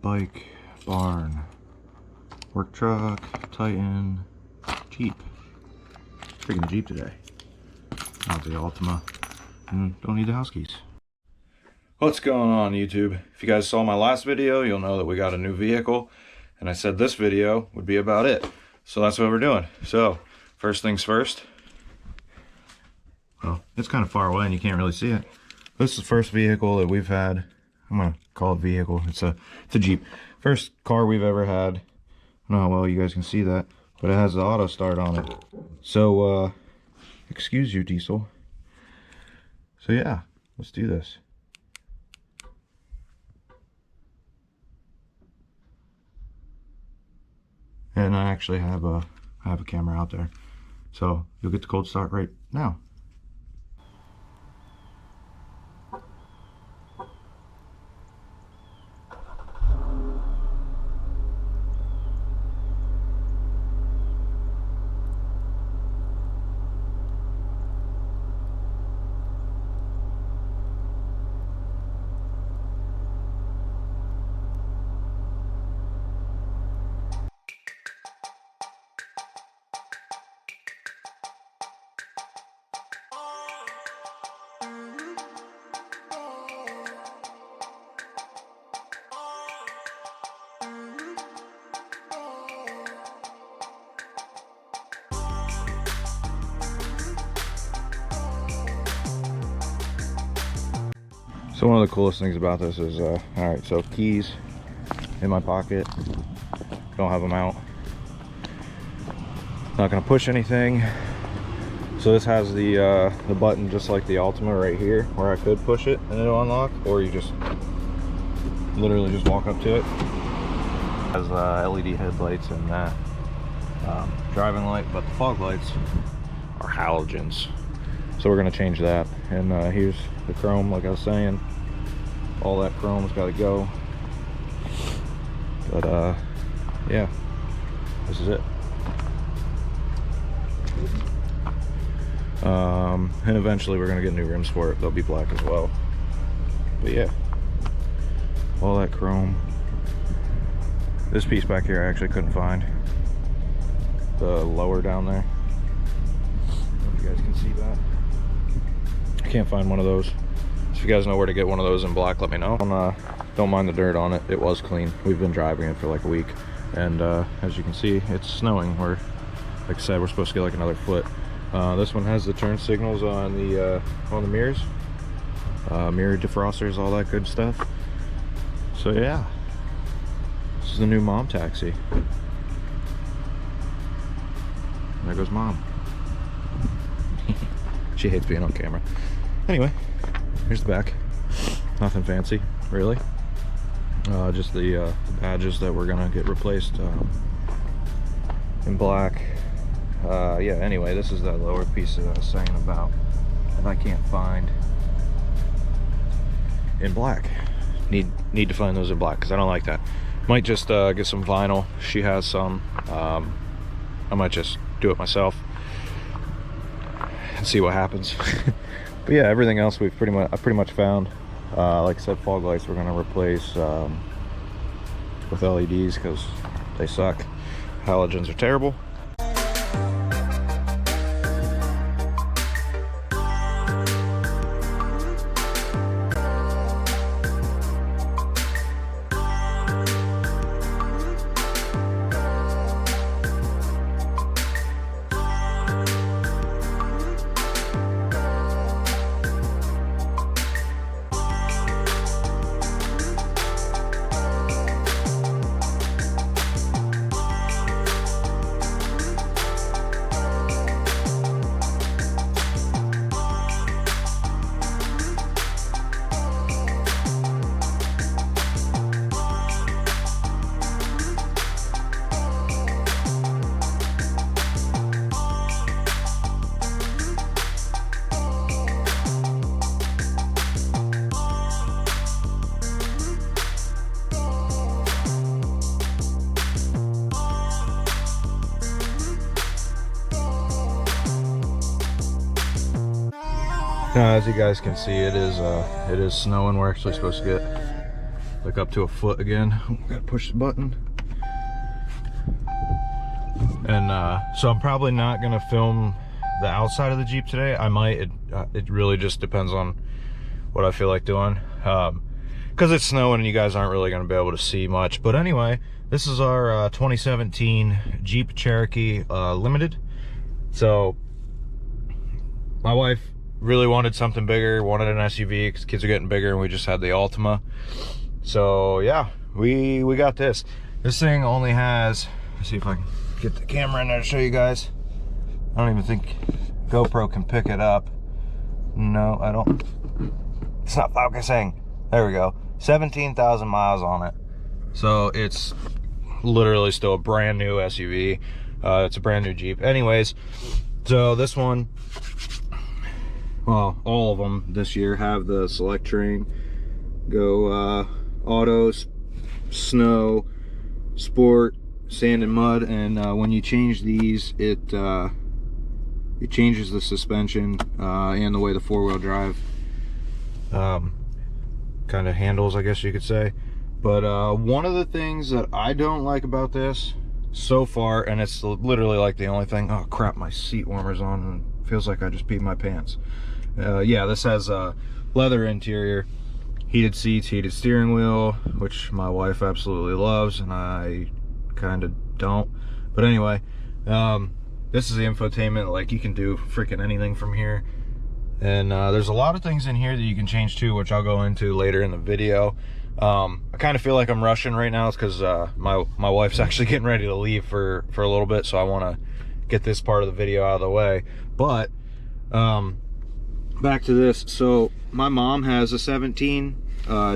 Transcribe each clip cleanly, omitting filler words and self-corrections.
bike, barn, work truck, Titan, Jeep. Freaking Jeep today. Not the Altima. And don't need the house keys. What's going on, YouTube? If you guys saw my last video, you'll know that we got a new vehicle. And I said this video would be about it. So that's what we're doing. So, first things first. Well, it's kind of far away and you can't really see it. This is the first vehicle that we've had. I'm gonna call it vehicle. It's a Jeep. First car we've ever had. I don't know how well you guys can see that, but it has the auto start on it. So excuse you, Diesel. So yeah, let's do this. And I actually have a camera out there, so you'll get the cold start right now. So one of the coolest things about this is, alright, so keys in my pocket, don't have them out, not going to push anything. So this has the button just like the Altima right here, where I could push it and it'll unlock, or you just literally just walk up to it. It has LED headlights and driving light, but the fog lights are halogens. So we're going to change that. And here's the chrome, like I was saying. All that chrome's got to go. But yeah, this is it. And eventually we're going to get new rims for it. They'll be black as well. But yeah, all that chrome. This piece back here I actually couldn't find. The lower down there. I don't know if you guys can see that. I can't find one of those. If you guys know where to get one of those in black, let me know. Don't mind the dirt on it. It was clean. We've been driving it for like a week, and as you can see, it's snowing. Like I said, we're supposed to get like another foot. This one has the turn signals on the mirrors, mirror defrosters, all that good stuff. So yeah, this is the new mom taxi. There goes mom. She hates being on camera. Anyway, here's the back. Nothing fancy, really. Just the badges that we're gonna get replaced in black. Yeah, anyway, this is that lower piece that I was saying about that I can't find in black. Need to find those in black, because I don't like that. Might just get some vinyl. She has some. I might just do it myself and see what happens. But yeah, everything else I pretty much found. Like I said, fog lights we're gonna replace with LEDs because they suck. Halogens are terrible. Now, as you guys can see, it is snowing. We're actually supposed to get like up to a foot again. Gotta push the button. And so I'm probably not gonna film the outside of the Jeep today. I might. It really just depends on what I feel like doing. Because it's snowing and you guys aren't really gonna be able to see much. But anyway, this is our 2017 Jeep Cherokee Limited. So my wife really wanted something bigger, wanted an SUV because kids are getting bigger, and we just had the Altima. So yeah, we got this. This thing only has, let's see if I can get the camera in there to show you guys. I don't even think GoPro can pick it up. No, I don't. It's not focusing. There we go. 17,000 miles on it. So it's literally still a brand new SUV. It's a brand new Jeep. Anyways, so this one, well, all of them this year have the Select Terrain, Go Autos, Snow, Sport, Sand and Mud, and when you change these, it changes the suspension and the way the four-wheel drive kind of handles, I guess you could say. But one of the things that I don't like about this so far, and it's literally like the only thing, oh crap, my seat warmer's on and feels like I just peed my pants. Yeah, this has a leather interior, heated seats, heated steering wheel, which my wife absolutely loves and I kind of don't. But anyway, this is the infotainment. Like, you can do freaking anything from here. And there's a lot of things in here that you can change too, which I'll go into later in the video. I kind of feel like I'm rushing right now. It's because my wife's actually getting ready to leave for a little bit, so I want to get this part of the video out of the way. But back to this. So my mom has a 17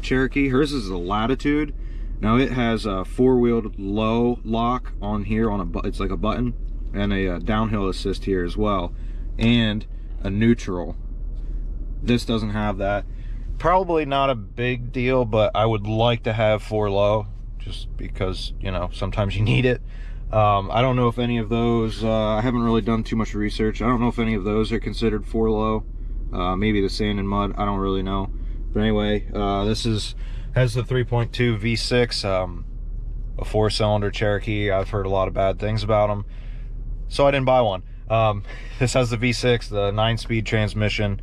Cherokee. Hers is the Latitude. Now it has a four-wheeled low lock on here on it's like a button, and a downhill assist here as well, and a neutral. This doesn't have that. Probably not a big deal, but I would like to have 4-low, just because, you know, sometimes you need it. I don't know if any of those, I haven't really done too much research. I don't know if any of those are considered 4-low. Maybe the Sand and Mud, I don't really know. But anyway, this has the 3.2 V6, a 4-cylinder Cherokee. I've heard a lot of bad things about them, so I didn't buy one. This has the V6, the 9-speed transmission.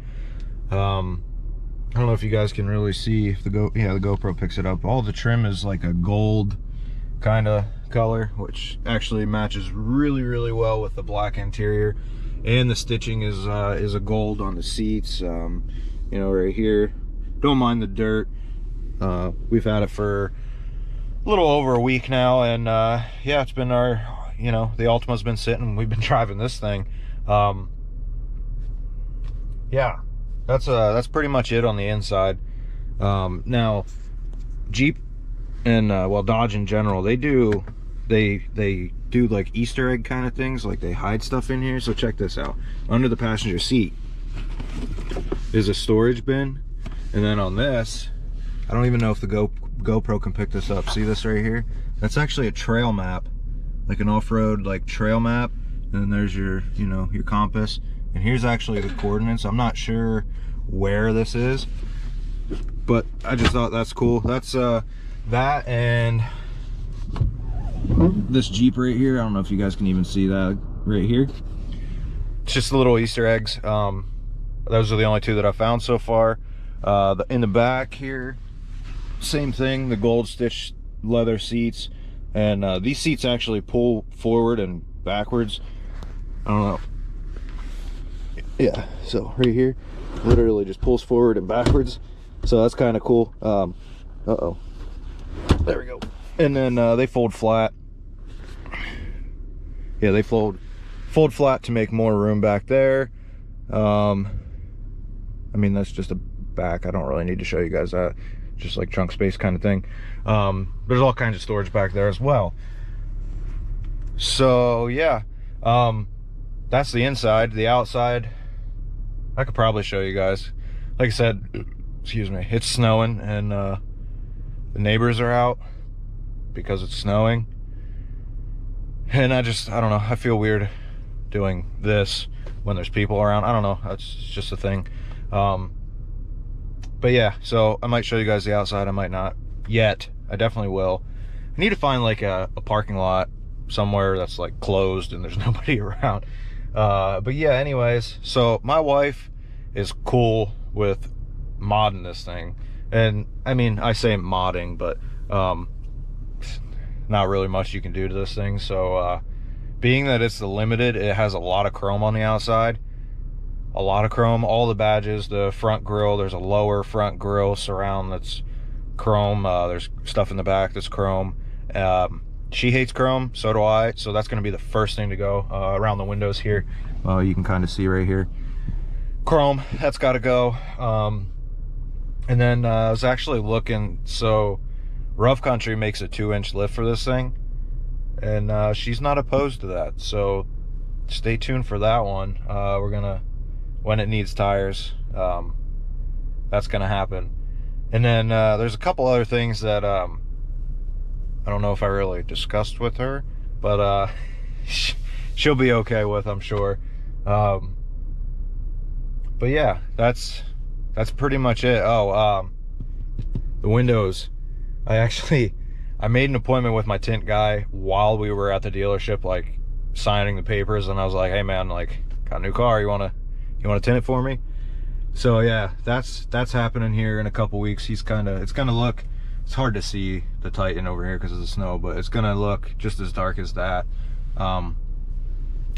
I don't know if you guys can really see if the GoPro picks it up. All the trim is like a gold kind of color, which actually matches really, really well with the black interior. And the stitching is a gold on the seats. You know, right here. Don't mind the dirt. We've had it for a little over a week now, and yeah, it's been our, you know, the Altima's been sitting. We've been driving this thing. Yeah. That's pretty much it on the inside. Now, Jeep and well, Dodge in general, they do like Easter egg kind of things, like they hide stuff in here. So check this out. Under the passenger seat is a storage bin, and then on this, I don't even know if the GoPro can pick this up. See this right here? That's actually a trail map, like an off-road like trail map. And then there's your, you know, your compass. And here's actually the coordinates. I'm not sure where this is, but I just thought that's cool. That's that, and this Jeep right here. I don't know if you guys can even see that right here. It's just the little Easter eggs. Those are the only two that I found so far. In the back here, same thing, the gold stitched leather seats. And these seats actually pull forward and backwards. I don't know. Yeah, so right here, literally just pulls forward and backwards. So that's kind of cool. Uh-oh. There we go. And then they fold flat. Yeah, they fold flat to make more room back there. I mean, that's just a back. I don't really need to show you guys that. Just like trunk space kind of thing. There's all kinds of storage back there as well. So yeah, that's the inside. The outside, I could probably show you guys. Like I said, excuse me, it's snowing, and the neighbors are out because it's snowing. And I don't know, I feel weird doing this when there's people around. I don't know, that's just a thing. But yeah, so I might show you guys the outside, I might not. yet. I definitely will. I need to find like a parking lot somewhere that's like closed and there's nobody around. But yeah, anyways, so my wife is cool with modding this thing. And I mean, I say modding, but not really much you can do to this thing. So being that it's the limited, it has a lot of chrome on the outside. A lot of chrome, all the badges, the front grille, there's a lower front grille surround that's chrome. There's stuff in the back that's chrome. She hates chrome, so do I, so that's going to be the first thing to go. Around the windows here, you can kind of see right here, chrome, that's got to go. And then I was actually looking, so Rough Country makes a 2-inch lift for this thing, and she's not opposed to that, so stay tuned for that one. We're gonna, when it needs tires, that's gonna happen. And then there's a couple other things that I don't know if I really discussed with her, but she'll be okay with, I'm sure. But yeah, that's pretty much it. Oh, the windows. I made an appointment with my tint guy while we were at the dealership, like signing the papers, and I was like, hey man, like, got a new car, you wanna tint it for me? So yeah, that's happening here in a couple weeks. It's gonna look, it's hard to see the Titan over here because of the snow, but it's gonna look just as dark as that.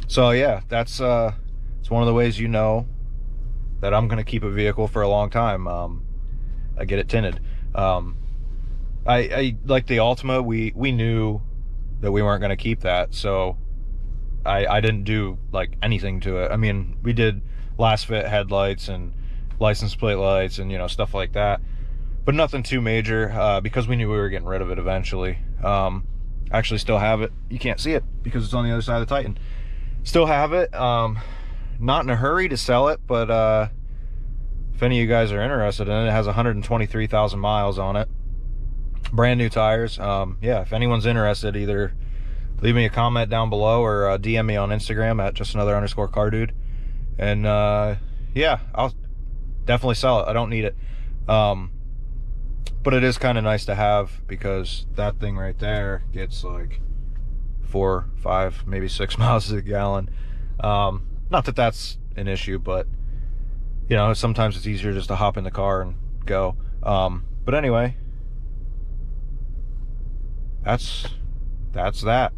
So yeah, it's one of the ways you know that I'm gonna keep a vehicle for a long time. I get it tinted. I like the Altima, we knew that we weren't gonna keep that, so I didn't do like anything to it. I mean, we did last fit headlights and license plate lights and, you know, stuff like that, but nothing too major, because we knew we were getting rid of it eventually. Actually still have it. You can't see it because it's on the other side of the Titan. Still have it. Not in a hurry to sell it, but if any of you guys are interested in it, it has 123,000 miles on it. Brand new tires. Yeah, if anyone's interested, either leave me a comment down below or DM me on Instagram at @justanother_car_dude. And yeah, I'll definitely sell it. I don't need it. But it is kind of nice to have, because that thing right there gets like 4, 5, maybe 6 miles a gallon. Not that that's an issue, but you know, sometimes it's easier just to hop in the car and go. But anyway, that's that.